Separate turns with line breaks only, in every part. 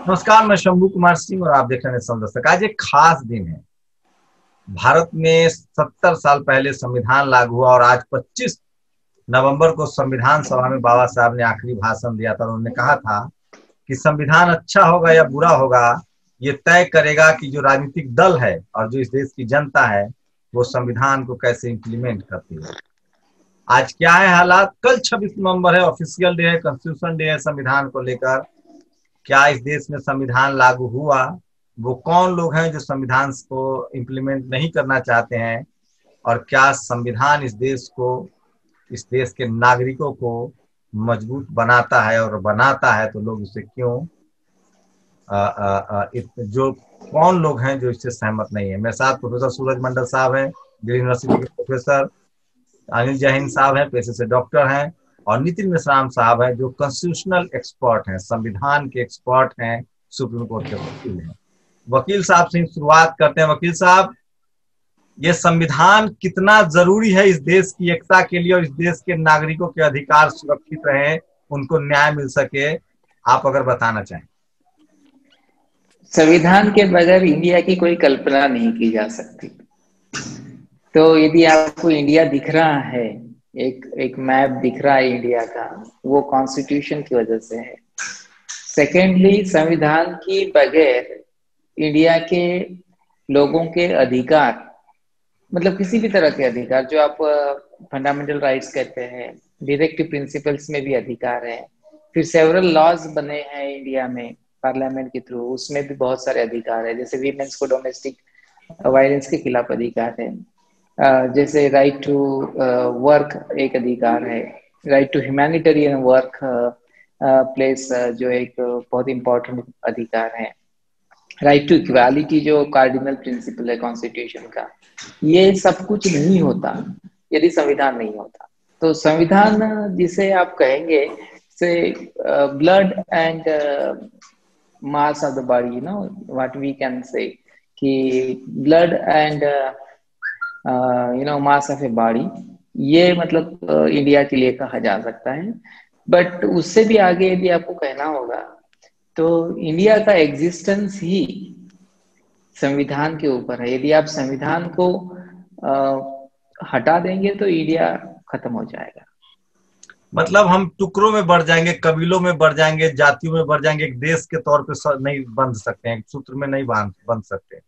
नमस्कार, मैं शंभू कुमार सिंह और आप देख रहे हैं संदर्शक। आज एक खास दिन है। भारत में 70 साल पहले संविधान लागू हुआ और आज 25 नवंबर को संविधान सभा में बाबा साहब ने आखिरी भाषण दिया था। उन्होंने कहा था कि संविधान अच्छा होगा या बुरा होगा, ये तय करेगा कि जो राजनीतिक दल है और जो इस देश की जनता है वो संविधान को कैसे इम्प्लीमेंट करती है। आज क्या है हालात? कल 26 नवंबर है, ऑफिशियल डे है, कॉन्स्टिट्यूशन डे है। संविधान को लेकर क्या इस देश में संविधान लागू हुआ, वो कौन लोग हैं जो संविधान को इम्प्लीमेंट नहीं करना चाहते हैं, और क्या संविधान इस देश को, इस देश के नागरिकों को मजबूत बनाता है, और बनाता है तो लोग इसे क्यों जो कौन लोग हैं जो इससे सहमत नहीं है। मेरे साथ प्रोफेसर सूरज मंडल साहब हैं, दिल्ली यूनिवर्सिटी के प्रोफेसर, अनिल जैन साहब हैं, पेशे से डॉक्टर हैं, और नितिन मिश्राम साहब हैं जो कॉन्स्टिट्यूशनल एक्सपर्ट हैं, संविधान के एक्सपर्ट हैं, सुप्रीम कोर्ट के वकील हैं। वकील साहब से शुरुआत करते हैं। वकील साहब, ये संविधान कितना जरूरी है इस देश की एकता के लिए और इस देश के नागरिकों के अधिकार सुरक्षित रहे, उनको न्याय मिल सके, आप अगर बताना चाहें।
संविधान के बगैर इंडिया की कोई कल्पना नहीं की जा सकती। तो यदि आपको इंडिया दिख रहा है, एक मैप दिख रहा है इंडिया का, वो कॉन्स्टिट्यूशन की वजह से है। सेकेंडली, संविधान की बगैर इंडिया के लोगों के अधिकार, मतलब किसी भी तरह के अधिकार जो आप फंडामेंटल राइट्स कहते हैं, डायरेक्टिव प्रिंसिपल्स में भी अधिकार है। फिर सेवरल लॉज बने हैं इंडिया में पार्लियामेंट के थ्रू, उसमें भी बहुत सारे अधिकार है। जैसे वीमेन्स को डोमेस्टिक वायलेंस के खिलाफ अधिकार है, जैसे राइट टू वर्क एक अधिकार है, right to humanitarian work place जो एक बहुत इंपॉर्टेंट अधिकार है, राइट टू इक्वालिटी जो कार्डिनल प्रिंसिपल है कॉन्स्टिट्यूशन का। ये सब कुछ नहीं होता यदि संविधान नहीं होता। तो संविधान जिसे आप कहेंगे say blood and mass of the body, what we can say कि blood and mass of a body, ये मतलब इंडिया के लिए कहा जा सकता है। बट उससे भी आगे यदि आपको कहना होगा तो इंडिया का एग्जिस्टेंस ही संविधान के ऊपर है। यदि आप संविधान को हटा देंगे तो इंडिया खत्म हो जाएगा।
मतलब हम टुकड़ों में बढ़ जाएंगे, कबीलों में बढ़ जाएंगे, जातियों में बढ़ जाएंगे, एक देश के तौर पे नहीं बन सकते हैं, सूत्र में नहीं बन सकते।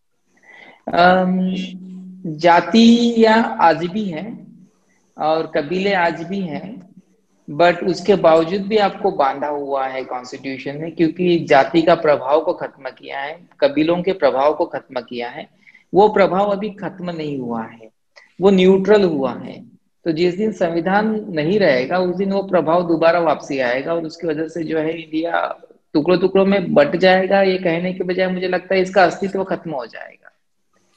जातियां आज भी हैं और कबीले आज भी हैं, बट उसके बावजूद भी आपको बांधा हुआ है कॉन्स्टिट्यूशन ने, क्योंकि जाति का प्रभाव को खत्म किया है, कबीलों के प्रभाव को खत्म किया है। वो प्रभाव अभी खत्म नहीं हुआ है, वो न्यूट्रल हुआ है। तो जिस दिन संविधान नहीं रहेगा उस दिन वो प्रभाव दोबारा वापसी आएगा, और उसकी वजह से जो है इंडिया टुकड़ों टुकड़ों में बट जाएगा। ये कहने के बजाय मुझे लगता है इसका अस्तित्व खत्म हो जाएगा।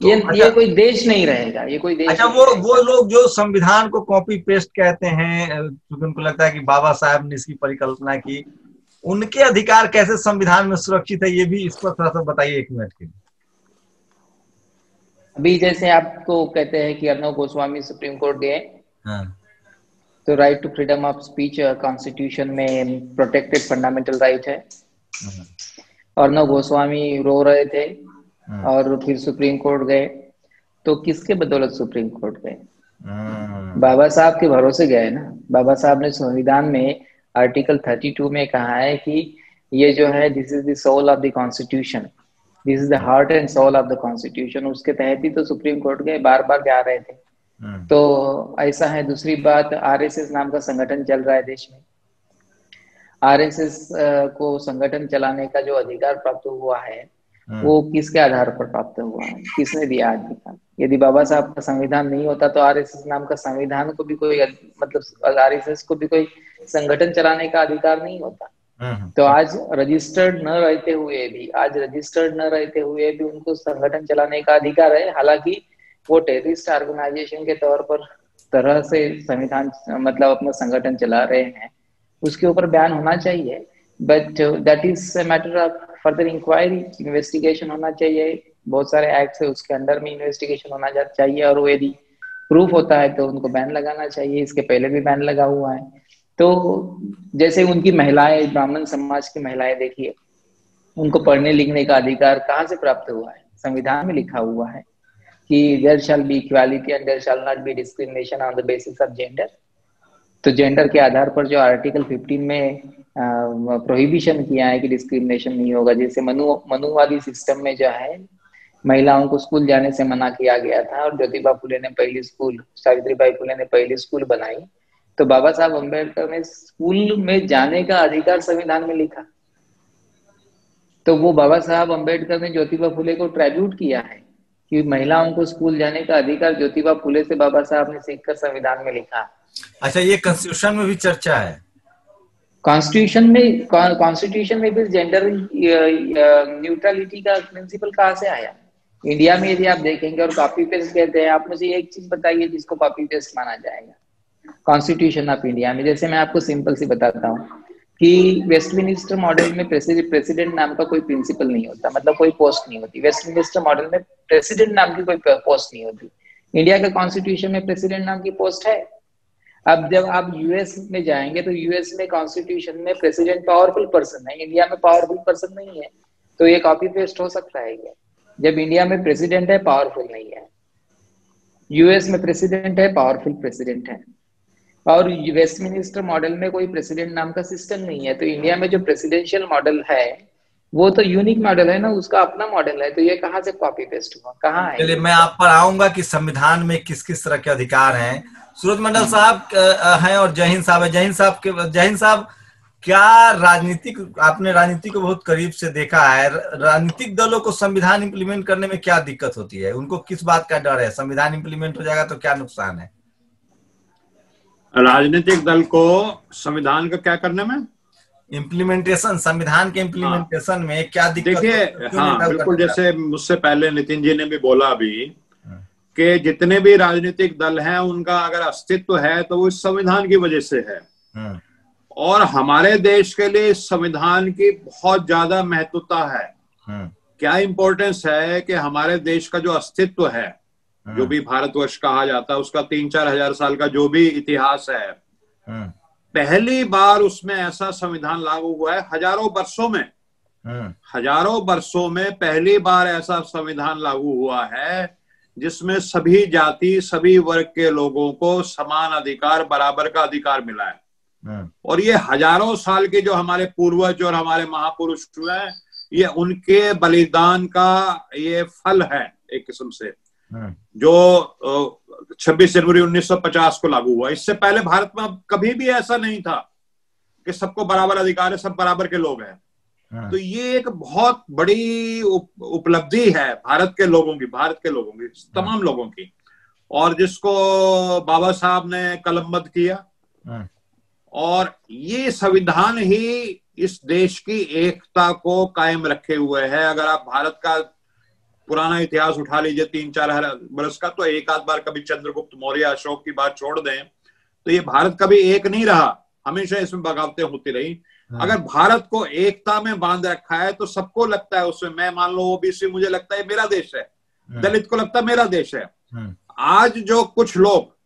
तो
ये कोई देश नहीं रहेगा, ये कोई देश
अच्छा,
नहीं रहेगा।
वो लोग जो संविधान को कॉपी पेस्ट कहते हैं, क्योंकि उनको लगता है कि बाबा साहब ने इसकी परिकल्पना की, उनके अधिकार कैसे संविधान में सुरक्षित है, ये भी इस पर थोड़ा सा बताइए 1 मिनट के लिए।
अभी जैसे आपको कहते हैं कि अर्णव गोस्वामी सुप्रीम कोर्ट गए,
हाँ।
तो right to freedom of speech constitution में प्रोटेक्टेड फंडामेंटल राइट है। अर्णव गोस्वामी रो रहे थे और फिर सुप्रीम कोर्ट गए, तो किसके बदौलत सुप्रीम कोर्ट गए? बाबा साहब के भरोसे गए ना। बाबा साहब ने संविधान में आर्टिकल 32 में कहा है कि ये जो है this is the soul of the constitution, this is the heart and soul of the constitution. उसके तहत ही तो सुप्रीम कोर्ट गए, बार बार जा रहे थे। तो ऐसा है। दूसरी बात, आरएसएस नाम का संगठन चल रहा है देश में। आरएसएस को संगठन चलाने का जो अधिकार प्राप्त हुआ है वो किसके आधार पर प्राप्त हुआ है? किसने दिया अधिकार? यदि बाबा साहब का संविधान नहीं होता तो आरएसएस नाम का संविधान को भी कोई, मतलब आरएसएस को भी कोई संगठन चलाने का अधिकार नहीं होता। तो आज रजिस्टर्ड न रहते हुए भी उनको संगठन चलाने का अधिकार है। हालांकि वो टेररिस्ट ऑर्गेनाइजेशन के तौर पर तरह से संविधान, मतलब अपना संगठन चला रहे हैं, उसके ऊपर बयान होना चाहिए। But that is a matter of further inquiry, investigation होना चाहिए। बहुत सारे एक्ट है उसके अंडर में इन्वेस्टिगेशन होना चाहिए, और वो यदि प्रूफ होता है तो उनको बैन लगाना चाहिए। इसके पहले भी बैन लगा हुआ है। तो जैसे उनकी महिलाएं, ब्राह्मण समाज की महिलाएं देखिए, उनको पढ़ने लिखने का अधिकार कहाँ से प्राप्त हुआ है? संविधान में लिखा हुआ है कि there shall be equality and there shall not be discrimination on the basis of gender. तो जेंडर के आधार पर जो आर्टिकल 15 में प्रोहिबिशन किया है कि डिस्क्रिमिनेशन नहीं होगा, जैसे मनुवादी सिस्टम में जो है महिलाओं को स्कूल जाने से मना किया गया था और ज्योतिबा फुले ने पहली स्कूल, सावित्रीबाई फुले ने पहली स्कूल बनाई, तो बाबा साहब अम्बेडकर ने स्कूल में जाने का अधिकार संविधान में लिखा। तो वो बाबा साहब अम्बेडकर ने ज्योतिबा फुले को ट्रिब्यूट किया है कि महिलाओं को स्कूल जाने का अधिकार ज्योतिबा फुले से बाबा साहब ने सीखकर संविधान में लिखा।
अच्छा, ये कॉन्स्टिट्यूशन में भी चर्चा है?
कॉन्स्टिट्यूशन में भी जेंडर न्यूट्रलिटी का प्रिंसिपल कहाँ से आया? इंडिया में यदि आप देखेंगे, और कॉपी पेस्ट कहते हैं, आप मुझे एक चीज बताइए जिसको कॉपी पेस्ट माना जाएगा कॉन्स्टिट्यूशन ऑफ इंडिया में। जैसे मैं आपको सिंपल सी बताता हूँ कि वेस्टमिनिस्टर मॉडल में प्रेसिडेंट नाम का कोई प्रिंसिपल नहीं होता, मतलब कोई पोस्ट नहीं होती। वेस्टमिनिस्टर मॉडल में प्रेसिडेंट नाम की कोई पोस्ट नहीं होती। इंडिया के कॉन्स्टिट्यूशन में प्रेसिडेंट नाम की पोस्ट है। अब जब आप यूएस में जाएंगे तो यूएस में कॉन्स्टिट्यूशन में प्रेसिडेंट पावरफुल पर्सन है, इंडिया में पावरफुल पर्सन नहीं है। तो ये कॉपी पेस्ट हो सकता है क्या? जब इंडिया में प्रेसिडेंट है, पावरफुल नहीं है, यूएस में प्रेसिडेंट है, पावरफुल प्रेसिडेंट है, और वेस्टमिनिस्टर मॉडल में कोई प्रेसिडेंट नाम का सिस्टम नहीं है। तो इंडिया में जो प्रेसिडेंशियल मॉडल है वो तो यूनिक मॉडल है ना, उसका अपना मॉडल है। तो ये कहाँ से कॉपी पेस्ट हुआ, कहाँ है?
चलिए, मैं आप पर आऊंगा कि संविधान में किस किस तरह के अधिकार हैं। सूरज मंडल साहब हैं और जय हिंद साहब है। जय हिंद साहब, क्या आपने राजनीति को बहुत करीब से देखा है, राजनीतिक दलों को संविधान इंप्लीमेंट करने में क्या दिक्कत होती है? उनको किस बात का डर है? संविधान इंप्लीमेंट हो जाएगा तो क्या नुकसान है?
राजनीतिक दल को संविधान का क्या करने में?
इम्प्लीमेंटेशन, संविधान के इम्प्लीमेंटेशन में क्या दिक्कत?
देखिए, हाँ बिल्कुल, जैसे मुझसे पहले नितिन जी ने भी बोला अभी कि जितने भी राजनीतिक दल हैं उनका अगर अस्तित्व है तो वो इस संविधान की वजह से है। और हमारे देश के लिए इस संविधान की बहुत ज्यादा महत्वता है। क्या इंपॉर्टेंस है कि हमारे देश का जो अस्तित्व है, जो भी भारतवर्ष कहा जाता है, उसका 3-4 हजार साल का जो भी इतिहास है, पहली बार उसमें ऐसा संविधान लागू हुआ है हजारों वर्षों में पहली बार ऐसा संविधान लागू हुआ है जिसमें सभी जाति, सभी वर्ग के लोगों को समान अधिकार, बराबर का अधिकार मिला है। और ये हजारों साल के जो हमारे पूर्वज और हमारे महापुरुष हुए हैं, ये उनके बलिदान का ये फल है एक किस्म से, जो 26 जनवरी 1950 को लागू हुआ। इससे पहले भारत में कभी भी ऐसा नहीं था कि सबको बराबर अधिकार है, सब बराबर के लोग हैं। तो ये एक बहुत बड़ी उपलब्धि है भारत के लोगों की, तमाम लोगों की, और जिसको बाबा साहब ने कलमबद्ध किया। और ये संविधान ही इस देश की एकता को कायम रखे हुए है। अगर आप भारत का पुराना इतिहास उठा लीजिए 3-4 बरस का, तो एक आध बार कभी चंद्रगुप्त मौर्य, अशोक की बात छोड़ दें तो ये भारत कभी एक नहीं रहा, हमेशा इसमें बगावतें होती रही। अगर भारत को एकता में बांध रखा है तो सबको लगता है उसमें, मैं मान लो ओबीसी, मुझे लगता है मेरा देश है, दलित को लगता है मेरा देश है। आज जो कुछ लोग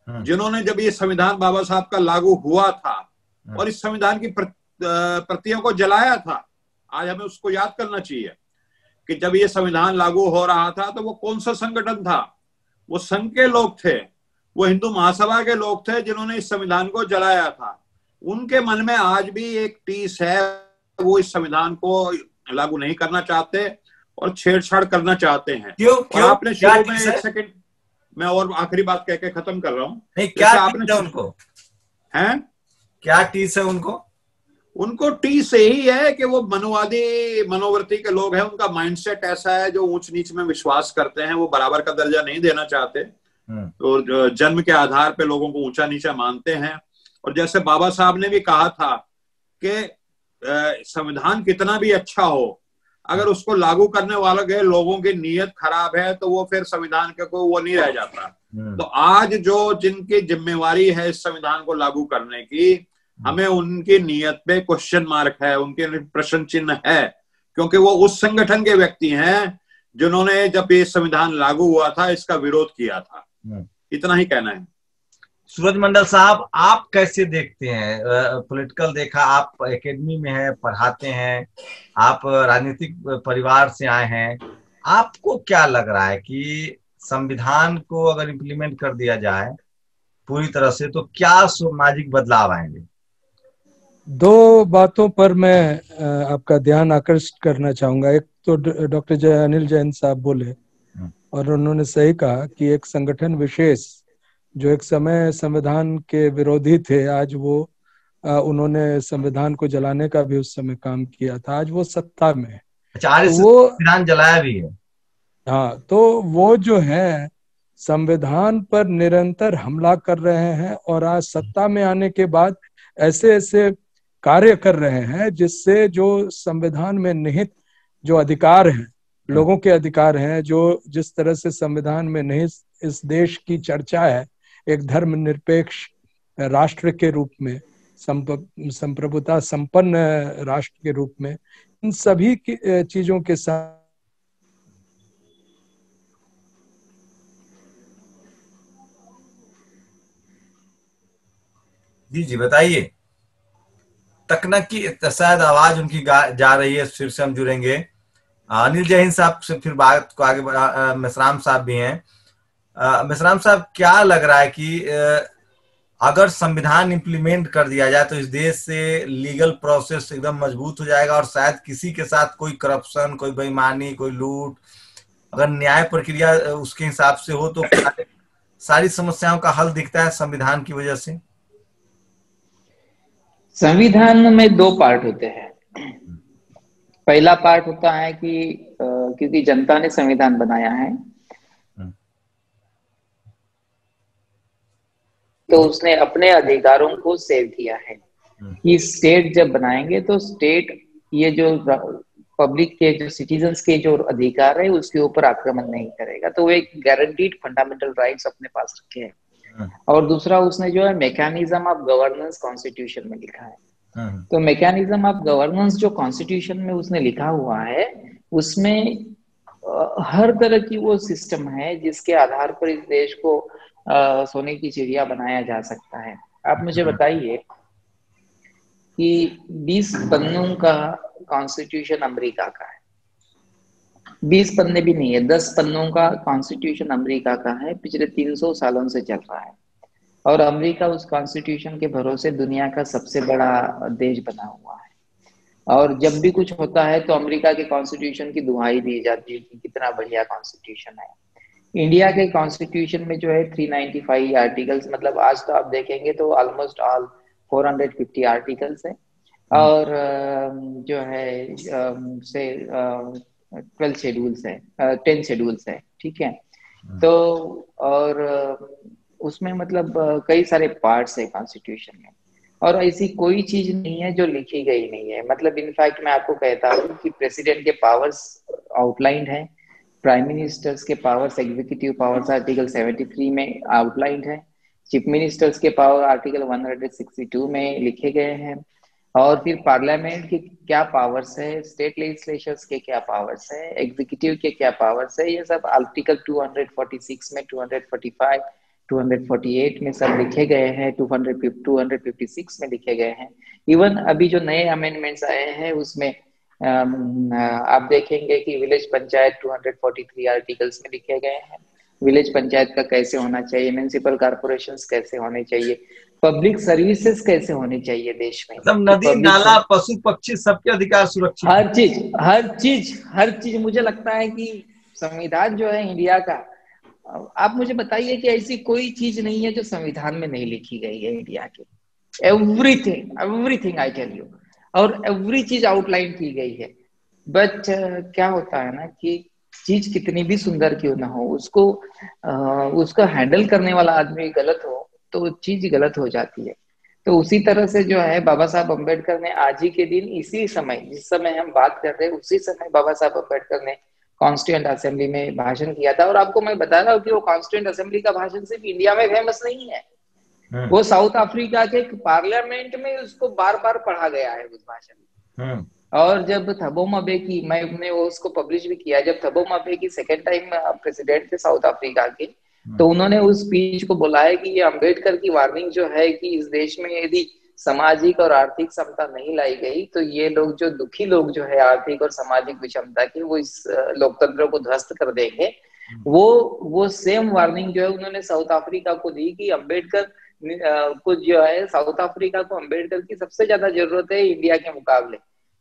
जिन्होंने, जब ये संविधान बाबा साहब का लागू हुआ था और इस संविधान की प्रतियों को जलाया था, आज हमें उसको याद करना चाहिए कि जब ये संविधान लागू हो रहा था तो वो कौन सा संगठन था? वो संघ के लोग थे, वो हिंदू महासभा के लोग थे जिन्होंने इस संविधान को जलाया था। उनके मन में आज भी एक टीस है, वो इस संविधान को लागू नहीं करना चाहते और छेड़छाड़ करना चाहते हैं। क्यों? आपने शुरू में 1 सेकंड, मैं और आखिरी बात कह के खत्म कर रहा हूँ।
क्या आपने उनको
हैं,
क्या टीस है उनको
टीस यही है कि वो मनुवादी मनोवृत्ति के लोग हैं। उनका माइंडसेट ऐसा है, जो ऊंच नीच में विश्वास करते हैं, वो बराबर का दर्जा नहीं देना चाहते, तो जन्म के आधार पे लोगों को ऊंचा नीचा मानते हैं। और जैसे बाबा साहब ने भी कहा था कि संविधान कितना भी अच्छा हो, अगर उसको लागू करने वाले लोगों की नीयत खराब है तो वो फिर संविधान के को वो नहीं रह जाता। तो आज जो जिनकी जिम्मेवारी है इस संविधान को लागू करने की, हमें उनकी नीयत पे क्वेश्चन मार्क है, उनके प्रश्न चिन्ह है, क्योंकि वो उस संगठन के व्यक्ति हैं जिन्होंने जब ये संविधान लागू हुआ था इसका विरोध किया था। इतना ही कहना है।
सूरज मंडल साहब, आप कैसे देखते हैं पॉलिटिकल? देखा, आप एकेडमी में हैं, पढ़ाते हैं, आप राजनीतिक परिवार से आए हैं, आपको क्या लग रहा है कि संविधान को अगर इम्प्लीमेंट कर दिया जाए पूरी तरह से तो क्या सामाजिक बदलाव आएंगे?
दो बातों पर मैं आपका ध्यान आकर्षित करना चाहूंगा। एक तो डॉक्टर अनिल जैन साहब बोले और उन्होंने सही कहा कि एक संगठन विशेष जो एक समय संविधान के विरोधी थे, आज वो उन्होंने संविधान को जलाने का भी उस समय काम किया था, आज वो सत्ता में है।
अच्छा,
तो वो
संविधान जलाया भी है।
हाँ, तो वो जो है संविधान पर निरंतर हमला कर रहे हैं और आज सत्ता में आने के बाद ऐसे ऐसे कार्य कर रहे हैं जिससे जो संविधान में निहित जो अधिकार हैं, लोगों के अधिकार हैं, जो जिस तरह से संविधान में निहित इस देश की चर्चा है एक धर्मनिरपेक्ष राष्ट्र के रूप में, संप्रभुता संपन्न राष्ट्र के रूप में, इन सभी चीजों के साथ
जी बताइए। तकनीकी शायद आवाज उनकी जा रही है, फिर से हम जुड़ेंगे। अनिल जैन साहब से फिर बात को आगे बढ़ा। मेश्राम साहब भी हैं। मेश्राम साहब, क्या लग रहा है कि अगर संविधान इंप्लीमेंट कर दिया जाए तो इस देश से लीगल प्रोसेस एकदम मजबूत हो जाएगा और शायद किसी के साथ कोई करप्शन, कोई बेईमानी, कोई लूट, अगर न्याय प्रक्रिया उसके हिसाब से हो तो सारी समस्याओं का हल दिखता है संविधान की वजह से?
संविधान में दो पार्ट होते हैं। पहला पार्ट होता है कि क्योंकि जनता ने संविधान बनाया है तो उसने अपने अधिकारों को सेव किया है कि स्टेट जब बनाएंगे तो स्टेट ये जो पब्लिक के जो सिटीजन्स के जो अधिकार है उसके ऊपर आक्रमण नहीं करेगा। तो वो एक गारंटीड फंडामेंटल राइट्स अपने पास रखे हैं। और दूसरा उसने जो है मैकेनिज्म ऑफ गवर्नेंस कॉन्स्टिट्यूशन में लिखा है। तो मैकेनिज्म ऑफ गवर्नेंस जो कॉन्स्टिट्यूशन में उसने लिखा हुआ है उसमें हर तरह की वो सिस्टम है जिसके आधार पर इस देश को सोने की चिड़िया बनाया जा सकता है। आप मुझे बताइए कि 20 पन्नों का कॉन्स्टिट्यूशन अमेरिका का है, 20 पन्ने भी नहीं है, 10 पन्नों का कॉन्स्टिट्यूशन अमेरिका का है, पिछले 300 सालों से चल रहा है। और अमेरिका उस कॉन्स्टिट्यूशन के भरोसे दुनिया का सबसे बड़ा देश बना हुआ है। और जब भी कुछ होता है तो अमेरिका के कॉन्स्टिट्यूशन की दुहाई दी जाती है कि कितना बढ़िया कॉन्स्टिट्यूशन है। इंडिया के कॉन्स्टिट्यूशन में जो है 395 आर्टिकल्स, मतलब आज तो आप देखेंगे तो ऑलमोस्ट ऑल 450 आर्टिकल्स है। और जो है से 12 शेड्यूल्स है, 10 शेड्यूल्स है, ठीक है। तो और उसमें मतलब कई सारे पार्ट्स है कॉन्स्टिट्यूशन में और ऐसी कोई चीज नहीं है जो लिखी गई नहीं है। मतलब इनफैक्ट मैं आपको कहता हूँ कि प्रेसिडेंट के पावर्स आउटलाइंड है, प्राइम मिनिस्टर्स के पावर्स, एग्जीक्यूटिव पावर्स आर्टिकल 73 में आउटलाइंड है, चीफ मिनिस्टर्स के पावर आर्टिकल 162 में लिखे गए हैं। और फिर पार्लियामेंट के क्या पावर्स है, स्टेट लेजिस्लेचर्स के क्या पावर्स है, एग्जीक्यूटिव के क्या पावर्स है, ये सब आर्टिकल 246 में, 245, 248 में सब लिखे गए हैं, 256 में लिखे गए हैं। इवन अभी जो नए अमेंडमेंट्स आए हैं उसमें आप देखेंगे कि विलेज पंचायत 243 आर्टिकल्स में लिखे गए हैं। विलेज पंचायत का कैसे होना चाहिए, म्युनिसिपल कॉर्पोरेशंस कैसे होने चाहिए, पब्लिक सर्विसेज कैसे होनी चाहिए देश में,
मतलब नदी नाला पशु पक्षी सबके अधिकार सुरक्षित,
हर चीज मुझे लगता है कि संविधान जो है इंडिया का, आप मुझे बताइए कि ऐसी कोई चीज नहीं है जो संविधान में नहीं लिखी गई है इंडिया की। एवरीथिंग आई टेल यू, और एवरी चीज आउटलाइन की गई है। बट क्या होता है ना कि चीज कितनी भी सुंदर क्यों ना हो, उसको हैंडल करने वाला आदमी गलत हो तो चीज गलत हो जाती है। तो उसी तरह से जो है बाबा साहब अम्बेडकर ने आज ही के दिन इसी समय जिस समय हम बात कर रहे हैं उसी समय बाबा साहब अम्बेडकर ने कॉन्स्टिट्यूएंट असेंबली में भाषण किया था। और आपको मैं बता रहा हूँ कि वो कॉन्स्टिट्यूएंट असेंबली का भाषण सिर्फ इंडिया में फेमस नहीं है, वो साउथ अफ्रीका के पार्लियामेंट में उसको बार बार पढ़ा गया है उस भाषण में। और जब थबो मैंने वो उसको पब्लिश भी किया, जब थबो की सेकेंड टाइम प्रेसिडेंट थे साउथ अफ्रीका के, तो उन्होंने उस स्पीच को बोला है कि ये अम्बेडकर की वार्निंग जो है कि इस देश में यदि सामाजिक और आर्थिक समता नहीं लाई गई तो ये लोग जो दुखी लोग जो है आर्थिक और सामाजिक विषमता की, वो इस लोकतंत्र को ध्वस्त कर देंगे। वो सेम वार्निंग जो है उन्होंने साउथ अफ्रीका को दी कि अम्बेडकर को जो है, साउथ अफ्रीका को अम्बेडकर की सबसे ज्यादा जरूरत है इंडिया के मुकाबले।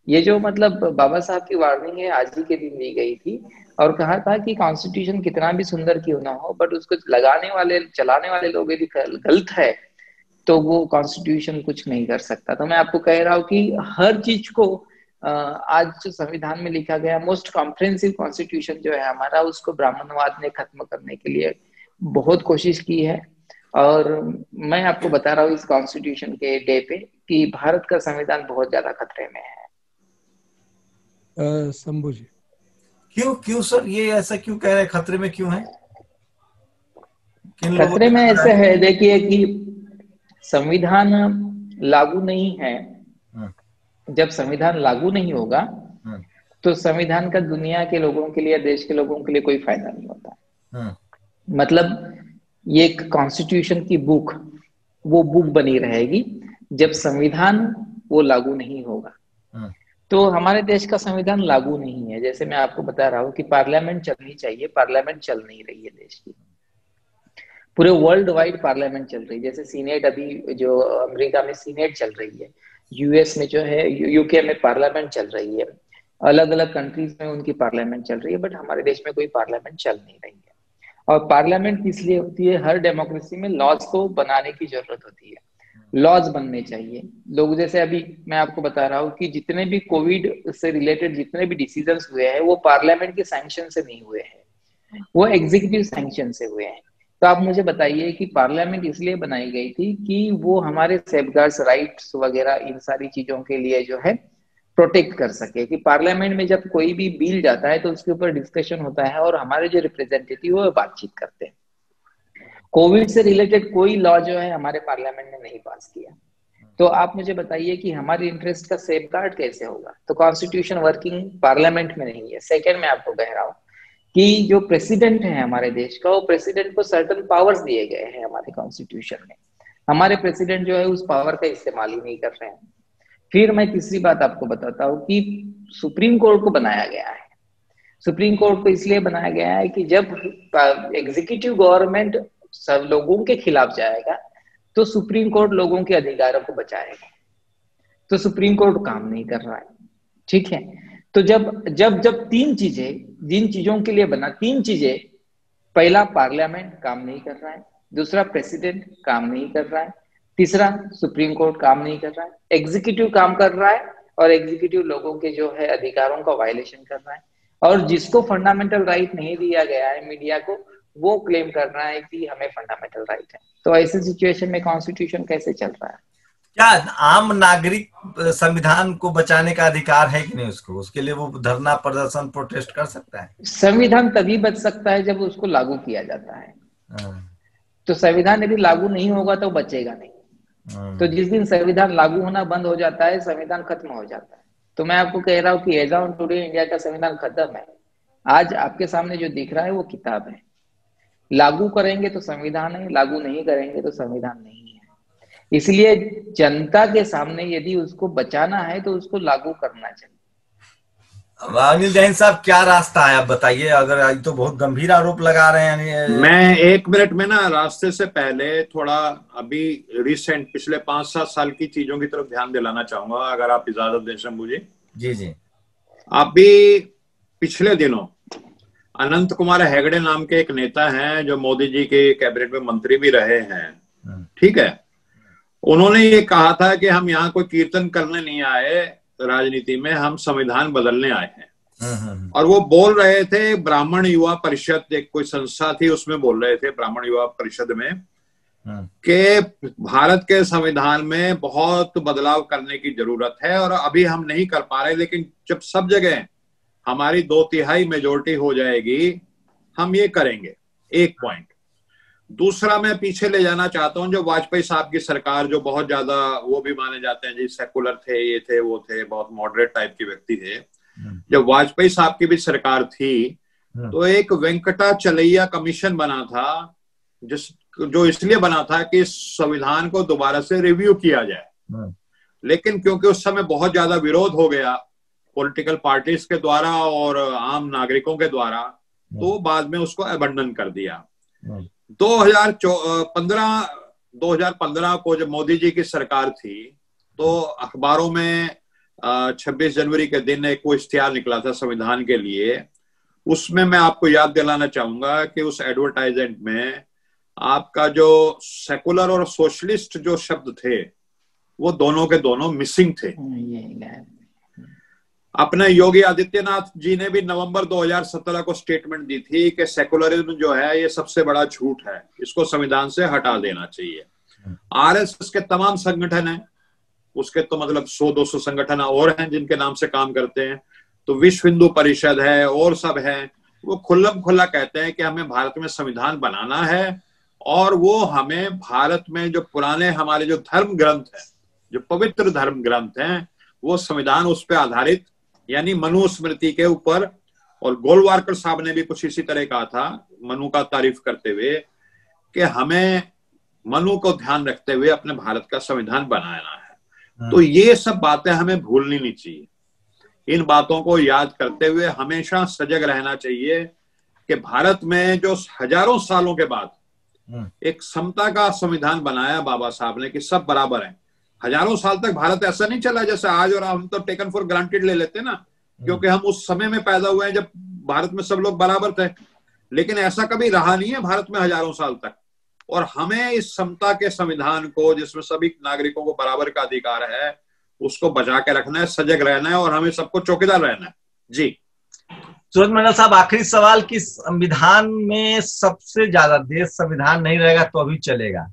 ये जो मतलब बाबा साहब की वार्निंग है आज ही के दिन दी गई थी, और कहा था कि कॉन्स्टिट्यूशन कितना भी सुंदर क्यों ना हो, बट उसको लगाने वाले, चलाने वाले लोग यदि गलत है तो वो कॉन्स्टिट्यूशन कुछ नहीं कर सकता। तो मैं आपको कह रहा हूँ कि हर चीज को आज जो संविधान में लिखा गया मोस्ट कॉम्प्रिहेंसिव कॉन्स्टिट्यूशन जो है हमारा, उसको ब्राह्मणवाद ने खत्म करने के लिए बहुत कोशिश की है। और मैं आपको बता रहा हूँ इस कॉन्स्टिट्यूशन के डे पे कि भारत का संविधान बहुत ज्यादा खतरे में है।
शंभू जी,
क्यों सर ये ऐसा क्यों कह रहे हैं, खतरे में क्यों है?
खतरे में ऐसे है, देखिए कि संविधान लागू नहीं है। जब संविधान लागू नहीं होगा तो संविधान का दुनिया के लोगों के लिए, देश के लोगों के लिए कोई फायदा नहीं होता। मतलब ये एक कॉन्स्टिट्यूशन की बुक, वो बुक बनी रहेगी जब संविधान वो लागू नहीं होगा। तो हमारे देश का संविधान लागू नहीं है। जैसे मैं आपको बता रहा हूँ कि पार्लियामेंट चलनी चाहिए, पार्लियामेंट चल नहीं रही है देश की। पूरे वर्ल्ड वाइड पार्लियामेंट चल रही है। जैसे सीनेट, अभी जो अमेरिका में सीनेट चल रही है, यूएस में जो है, यूके में पार्लियामेंट चल रही है, अलग अलग कंट्रीज में उनकी पार्लियामेंट चल रही है, बट हमारे देश में कोई पार्लियामेंट चल नहीं रही है। और पार्लियामेंट इसलिए होती है, हर डेमोक्रेसी में लॉज को बनाने की जरूरत होती है, लॉज बनने चाहिए। लोग जैसे अभी मैं आपको बता रहा हूँ कि जितने भी कोविड से रिलेटेड जितने भी डिसीजंस हुए हैं वो पार्लियामेंट के सैंक्शन से नहीं हुए हैं, वो एग्जीक्यूटिव सैंक्शन से हुए हैं। तो आप मुझे बताइए कि पार्लियामेंट इसलिए बनाई गई थी कि वो हमारे सेफगार्ड्स, राइट्स वगैरह इन सारी चीजों के लिए जो है प्रोटेक्ट कर सके। कि पार्लियामेंट में जब कोई भी बिल जाता है तो उसके ऊपर डिस्कशन होता है और हमारे जो रिप्रेजेंटेटिव है वो बातचीत करते हैं। कोविड से रिलेटेड कोई लॉ जो है हमारे पार्लियामेंट ने नहीं पास किया। तो आप मुझे बताइए कि हमारे इंटरेस्ट का सेफगार्ड कैसे होगा? तो कॉन्स्टिट्यूशन वर्किंग पार्लियामेंट में नहीं है। सेकेंड, मैं आपको कह रहा हूँ कि जो प्रेसिडेंट है हमारे देश का, वो प्रेसिडेंट को सर्टन पावर्स दिए गए हैं हमारे कॉन्स्टिट्यूशन में। हमारे प्रेसिडेंट जो है उस पावर का इस्तेमाल ही नहीं कर रहे हैं। फिर मैं तीसरी बात आपको बताता हूँ कि सुप्रीम कोर्ट को बनाया गया है। सुप्रीम कोर्ट को इसलिए बनाया गया है कि जब एग्जीक्यूटिव गवर्नमेंट सब लोगों के खिलाफ जाएगा तो सुप्रीम कोर्ट लोगों के अधिकारों को बचाएगा। तो सुप्रीम कोर्ट काम नहीं कर रहा है, ठीक है। तो जब तीन चीजें, जिन चीजों के लिए बना, तीन चीजें, पहला पार्लियामेंट काम नहीं कर रहा है, दूसरा प्रेसिडेंट काम नहीं कर रहा है, तीसरा सुप्रीम कोर्ट काम नहीं कर रहा है, एग्जीक्यूटिव काम कर रहा है और एग्जीक्यूटिव लोगों के जो है अधिकारों का वायलेशन कर रहा है। और जिसको फंडामेंटल राइट नहीं दिया गया है मीडिया को, वो क्लेम कर रहा है कि हमें फंडामेंटल राइट है। तो ऐसे सिचुएशन में कॉन्स्टिट्यूशन कैसे चल रहा है?
क्या आम नागरिक संविधान को बचाने का अधिकार है कि नहीं उसको? उसके लिए वो धरना, प्रदर्शन, प्रोटेस्ट कर सकता है?
संविधान तभी बच सकता है जब उसको लागू किया जाता है। तो संविधान यदि लागू नहीं होगा तो बचेगा नहीं। तो जिस दिन संविधान लागू होना बंद हो जाता है, संविधान खत्म हो जाता है। तो मैं आपको कह रहा हूँ कि एज ऑन टुडे इंडिया का संविधान खत्म है। आज आपके सामने जो दिख रहा है वो किताब है। लागू करेंगे तो संविधान है, लागू नहीं करेंगे तो संविधान नहीं है। इसलिए जनता के सामने यदि उसको बचाना है तो उसको लागू करना चाहिए।
अनिल जैन साहब, क्या रास्ता है आप बताइए? अगर तो बहुत गंभीर आरोप लगा रहे हैं।
मैं 1 मिनट में ना रास्ते से पहले थोड़ा अभी रिसेंट पिछले 5-7 साल की चीजों की तरफ ध्यान दिलाना चाहूंगा, अगर आप इजाजत दें शंभू जी।
जी।
अभी पिछले दिनों अनंत कुमार हेगड़े नाम के एक नेता हैं जो मोदी जी के कैबिनेट में मंत्री भी रहे हैं, ठीक है। उन्होंने ये कहा था कि हम यहाँ कोई कीर्तन करने नहीं आए राजनीति में, हम संविधान बदलने आए हैं। और वो बोल रहे थे ब्राह्मण युवा परिषद, एक कोई संस्था थी, उसमें बोल रहे थे ब्राह्मण युवा परिषद में कि भारत के संविधान में बहुत बदलाव करने की जरूरत है और अभी हम नहीं कर पा रहे, लेकिन जब सब जगह हमारी 2/3 मेजोरिटी हो जाएगी हम ये करेंगे। एक पॉइंट। दूसरा, मैं पीछे ले जाना चाहता हूं जो वाजपेयी साहब की सरकार, जो बहुत ज्यादा वो भी माने जाते हैं जी सेकुलर थे, ये थे वो थे, बहुत मॉडरेट टाइप के व्यक्ति थे। जब वाजपेयी साहब की भी सरकार थी तो एक वेंकटाचलैया कमीशन बना था जो इसलिए बना था कि इस संविधान को दोबारा से रिव्यू किया जाए, लेकिन क्योंकि उस समय बहुत ज्यादा विरोध हो गया पॉलिटिकल पार्टीज के द्वारा और आम नागरिकों के द्वारा, तो बाद में उसको अबंडन कर दिया। 2015 को जब मोदी जी की सरकार थी तो अखबारों में 26 जनवरी के दिन एक वो इश्तिहार निकला था संविधान के लिए। उसमें मैं आपको याद दिलाना चाहूंगा कि उस एडवर्टाइजमेंट में आपका जो सेकुलर और सोशलिस्ट जो शब्द थे वो दोनों के दोनों मिसिंग थे। अपने योगी आदित्यनाथ जी ने भी नवंबर 2017 को स्टेटमेंट दी थी कि सेकुलरिज्म जो है ये सबसे बड़ा झूठ है, इसको संविधान से हटा देना चाहिए। आरएसएस के तमाम संगठन हैं, उसके तो मतलब 100-200 संगठन और हैं जिनके नाम से काम करते हैं, तो विश्व हिंदू परिषद है और सब है, वो खुल्लम खुल्ला कहते हैं कि हमें भारत में संविधान बनाना है और वो हमें भारत में जो पुराने हमारे जो धर्म ग्रंथ हैं, जो पवित्र धर्म ग्रंथ हैं, वो संविधान उस पर आधारित यानी मनुस्मृति के ऊपर। और गोलवारकर साहब ने भी कुछ इसी तरह कहा था मनु का तारीफ करते हुए कि हमें मनु को ध्यान रखते हुए अपने भारत का संविधान बनाना है। तो ये सब बातें हमें भूलनी नहीं चाहिए। इन बातों को याद करते हुए हमेशा सजग रहना चाहिए कि भारत में जो हजारों सालों के बाद एक समता का संविधान बनाया बाबा साहब ने कि सब बराबर हैं। हजारों साल तक भारत ऐसा नहीं चला जैसे आज, और हम तो टेकन फॉर ग्रांटेड ले लेते हैं ना, क्योंकि हम उस समय में पैदा हुए हैं जब भारत में सब लोग बराबर थे, लेकिन ऐसा कभी रहा नहीं है भारत में हजारों साल तक। और हमें इस समता के संविधान को, जिसमें सभी नागरिकों को बराबर का अधिकार है, उसको बचा के रखना है, सजग रहना है और हमें सबको चौकीदार रहना है। जी
सूरज मंडल साहब, आखिरी सवाल कि संविधान में सबसे ज्यादा, देश संविधान नहीं रहेगा तो अभी चलेगा,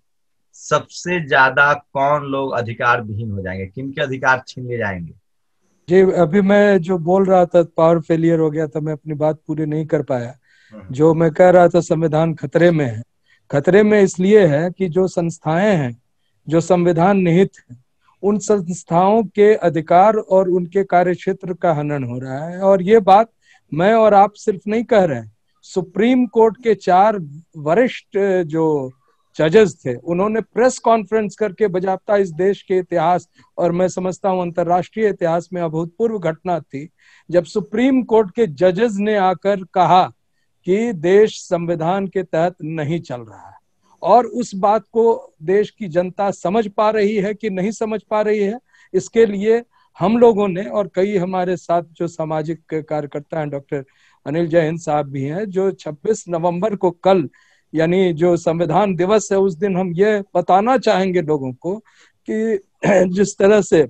सबसे ज्यादा कौन लोग अधिकार विहीन हो जाएंगे, किनके अधिकार छीन ले जाएंगे?
जी, अभी मैं जो बोल रहा था पावर फेलियर हो गया था, मैं अपनी बात पूरी नहीं कर पाया। जो मैं कह रहा था संविधान खतरे में है। खतरे में इसलिए है कि जो संस्थाएं हैं जो संविधान निहित है, उन संस्थाओं के अधिकार और उनके कार्यक्षेत्र का हनन हो रहा है। और ये बात मैं और आप सिर्फ नहीं कह रहे हैं, सुप्रीम कोर्ट के 4 वरिष्ठ जो जजेस थे, उन्होंने प्रेस कॉन्फ्रेंस करके बजाबता इस देश के इतिहास और मैं समझता हूं अंतर्राष्ट्रीय इतिहास में अभूतपूर्व घटना थी जब सुप्रीम कोर्ट के जजेस ने आकर कहा कि देश संविधान के तहत नहीं चल रहा है। और उस बात को देश की जनता समझ पा रही है कि नहीं समझ पा रही है, इसके लिए हम लोगों ने और कई हमारे साथ जो सामाजिक कार्यकर्ता हैं, डॉक्टर अनिल जैन साहब भी हैं, जो 26 नवंबर को कल यानी जो संविधान दिवस है, उस दिन हम ये बताना चाहेंगे लोगों को कि जिस तरह से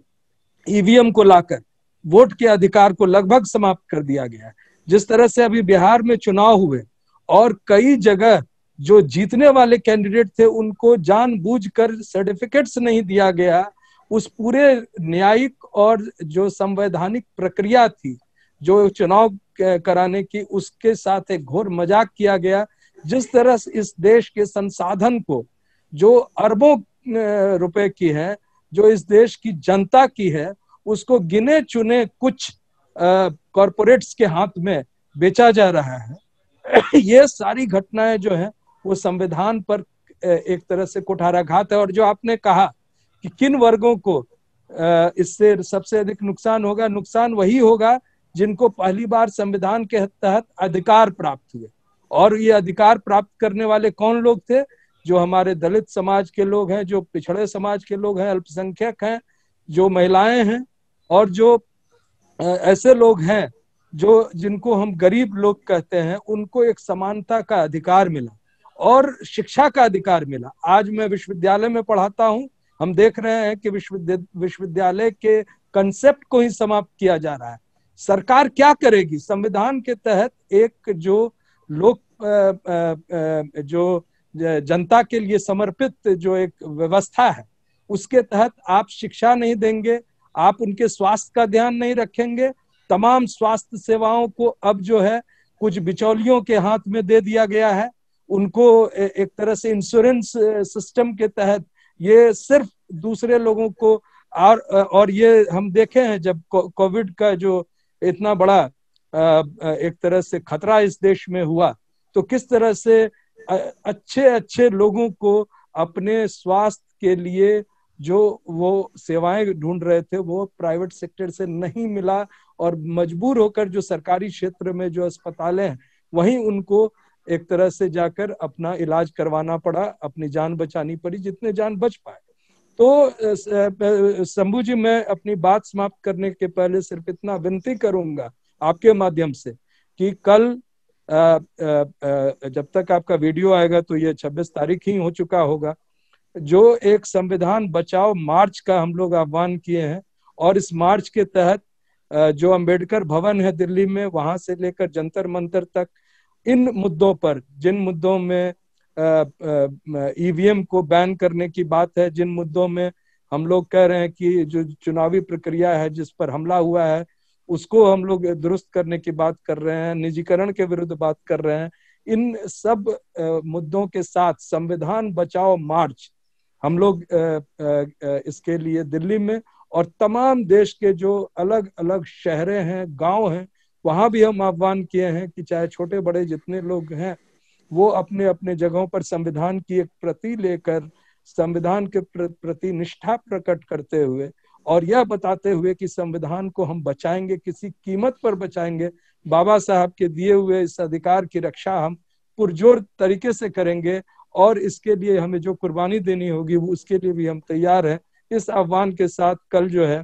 ईवीएम को लाकर वोट के अधिकार को लगभग समाप्त कर दिया गया है, जिस तरह से अभी बिहार में चुनाव हुए और कई जगह जो जीतने वाले कैंडिडेट थे उनको जानबूझकर सर्टिफिकेट्स नहीं दिया गया, उस पूरे न्यायिक और जो संवैधानिक प्रक्रिया थी जो चुनाव कराने की, उसके साथ एक घोर मजाक किया गया। जिस तरह से इस देश के संसाधन को, जो अरबों रुपए की है, जो इस देश की जनता की है, उसको गिने चुने कुछ कॉरपोरेट्स के हाथ में बेचा जा रहा है। ये सारी घटनाएं जो है वो संविधान पर एक तरह से कुठाराघात है। और जो आपने कहा कि किन वर्गों को इससे सबसे अधिक नुकसान होगा, नुकसान वही होगा जिनको पहली बार संविधान के तहत अधिकार प्राप्त हुए। और ये अधिकार प्राप्त करने वाले कौन लोग थे? जो हमारे दलित समाज के लोग हैं, जो पिछड़े समाज के लोग हैं, अल्पसंख्यक हैं, जो महिलाएं हैं, और जो ऐसे लोग हैं जो जिनको हम गरीब लोग कहते हैं, उनको एक समानता का अधिकार मिला और शिक्षा का अधिकार मिला। आज मैं विश्वविद्यालय में पढ़ाता हूं, हम देख रहे हैं कि विश्वविद्यालय के कंसेप्ट को ही समाप्त किया जा रहा है। सरकार क्या करेगी? संविधान के तहत एक जो लोग जो जनता के लिए समर्पित जो एक व्यवस्था है, उसके तहत आप शिक्षा नहीं देंगे, आप उनके स्वास्थ्य का ध्यान नहीं रखेंगे। तमाम स्वास्थ्य सेवाओं को अब जो है कुछ बिचौलियों के हाथ में दे दिया गया है। उनको एक तरह से इंश्योरेंस सिस्टम के तहत ये सिर्फ दूसरे लोगों को, और ये हम देखे हैं जब कोविड का जो इतना बड़ा एक तरह से खतरा इस देश में हुआ, तो किस तरह से अच्छे अच्छे लोगों को अपने स्वास्थ्य के लिए जो वो सेवाएं ढूंढ रहे थे वो प्राइवेट सेक्टर से नहीं मिला, और मजबूर होकर जो सरकारी क्षेत्र में जो अस्पताल हैं वहीं उनको एक तरह से जाकर अपना इलाज करवाना पड़ा, अपनी जान बचानी पड़ी, जितने जान बच पाए। तो शंभू जी, मैं अपनी बात समाप्त करने के पहले सिर्फ इतना विनती करूंगा आपके माध्यम से कि कल जब तक आपका वीडियो आएगा तो ये 26 तारीख ही हो चुका होगा, जो एक संविधान बचाओ मार्च का हम लोग आह्वान किए हैं, और इस मार्च के तहत जो अंबेडकर भवन है दिल्ली में, वहां से लेकर जंतर मंतर तक इन मुद्दों पर, जिन मुद्दों में ईवीएम को बैन करने की बात है, जिन मुद्दों में हम लोग कह रहे हैं कि जो चुनावी प्रक्रिया है जिस पर हमला हुआ है उसको हम लोग दुरुस्त करने की बात कर रहे हैं, निजीकरण के विरुद्ध बात कर रहे हैं, इन सब मुद्दों के साथ संविधान बचाओ मार्च हम लोग इसके लिए दिल्ली में और तमाम देश के जो अलग अलग शहरें हैं, गांव हैं, वहां भी हम आह्वान किए हैं कि चाहे छोटे बड़े जितने लोग हैं वो अपने अपने जगहों पर संविधान की एक प्रति लेकर संविधान के प्रति निष्ठा प्रकट करते हुए और यह बताते हुए कि संविधान को हम बचाएंगे, किसी कीमत पर बचाएंगे, बाबा साहब के दिए हुए इस अधिकार की रक्षा हम पुरजोर तरीके से करेंगे और इसके लिए हमें जो कुर्बानी देनी होगी वो उसके लिए भी हम तैयार हैं। इस आह्वान के साथ कल जो है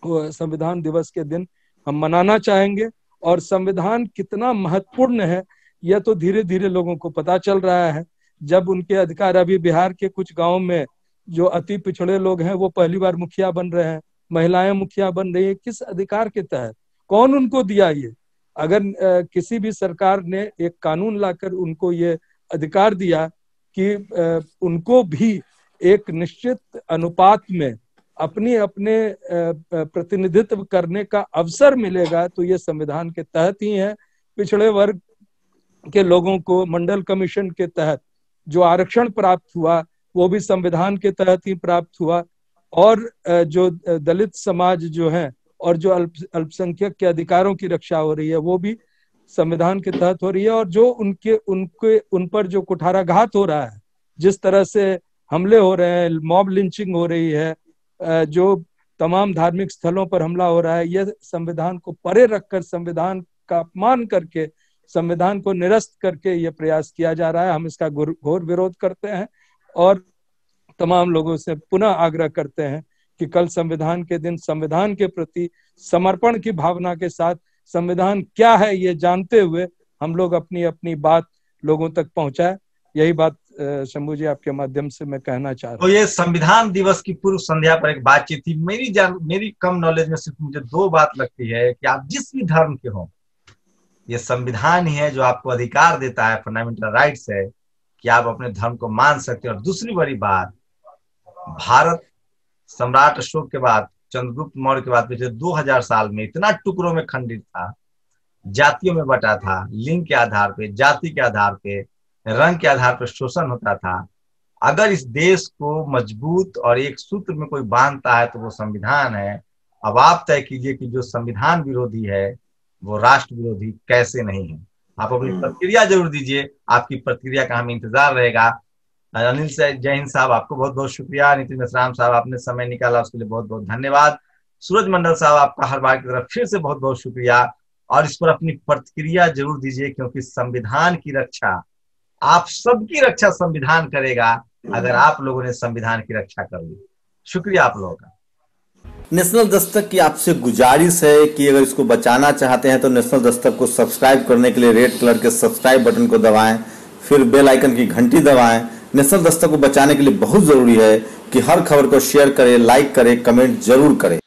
वो संविधान दिवस के दिन हम मनाना चाहेंगे। और संविधान कितना महत्वपूर्ण है यह तो धीरे धीरे लोगों को पता चल रहा है। जब उनके अधिकार, अभी बिहार के कुछ गांव में जो अति पिछड़े लोग हैं वो पहली बार मुखिया बन रहे हैं, महिलाएं मुखिया बन रही है, किस अधिकार के तहत, कौन उनको दिया ये? अगर किसी भी सरकार ने एक कानून लाकर उनको ये अधिकार दिया कि उनको भी एक निश्चित अनुपात में अपने अपने प्रतिनिधित्व करने का अवसर मिलेगा, तो ये संविधान के तहत ही है। पिछड़े वर्ग के लोगों को मंडल कमीशन के तहत जो आरक्षण प्राप्त हुआ वो भी संविधान के तहत ही प्राप्त हुआ, और जो दलित समाज जो है और जो अल्पसंख्यक के अधिकारों की रक्षा हो रही है वो भी संविधान के तहत हो रही है। और जो उन पर जो कुठाराघात हो रहा है, जिस तरह से हमले हो रहे हैं, मॉब लिंचिंग हो रही है, जो तमाम धार्मिक स्थलों पर हमला हो रहा है, यह संविधान को परे रखकर, संविधान का अपमान करके, संविधान को निरस्त करके यह प्रयास किया जा रहा है। हम इसका घोर विरोध करते हैं और तमाम लोगों से पुनः आग्रह करते हैं कि कल संविधान के दिन संविधान के प्रति समर्पण की भावना के साथ संविधान क्या है ये जानते हुए हम लोग अपनी अपनी बात लोगों तक पहुंचाए। यही बात शंभू जी आपके माध्यम से मैं कहना चाह रहा हूँ।
तो ये संविधान दिवस की पूर्व संध्या पर एक बातचीत थी। मेरी कम नॉलेज में सिर्फ मुझे दो बात लगती है कि आप जिस भी धर्म के हो, ये संविधान ही है जो आपको अधिकार देता है, फंडामेंटल राइट्स है कि आप अपने धर्म को मान सकते हो। और दूसरी बड़ी बात, भारत सम्राट अशोक के बाद, चंद्रगुप्त मौर्य के बाद पिछले 2000 साल में इतना टुकड़ों में खंडित था, जातियों में बटा था, लिंग के आधार पे, जाति के आधार पे, रंग के आधार पर शोषण होता था। अगर इस देश को मजबूत और एक सूत्र में कोई बांधता है तो वो संविधान है। अब आप तय कीजिए कि जो संविधान विरोधी है वो राष्ट्र विरोधी कैसे नहीं है। आप अपनी प्रतिक्रिया जरूर दीजिए, आपकी प्रतिक्रिया का हमें इंतजार रहेगा। अनिल जय हिंद साहब, आपको बहुत बहुत शुक्रिया। नितिन मेश्राम साहब, आपने समय निकाला उसके लिए बहुत बहुत धन्यवाद। सूरज मंडल साहब, आपका हर बार की तरफ फिर से बहुत बहुत शुक्रिया। और इस पर अपनी प्रतिक्रिया जरूर दीजिए, क्योंकि संविधान की रक्षा, आप सबकी रक्षा संविधान करेगा अगर आप लोगों ने संविधान की रक्षा कर ली। शुक्रिया आप लोगों का।
नेशनल दस्तक की आपसे गुजारिश है कि अगर इसको बचाना चाहते हैं तो नेशनल दस्तक को सब्सक्राइब करने के लिए रेड कलर के सब्सक्राइब बटन को दबाएं, फिर बेल आइकन की घंटी दबाएं। नेशनल दस्तक को बचाने के लिए बहुत जरूरी है कि हर खबर को शेयर करें, लाइक करें, कमेंट जरूर करें।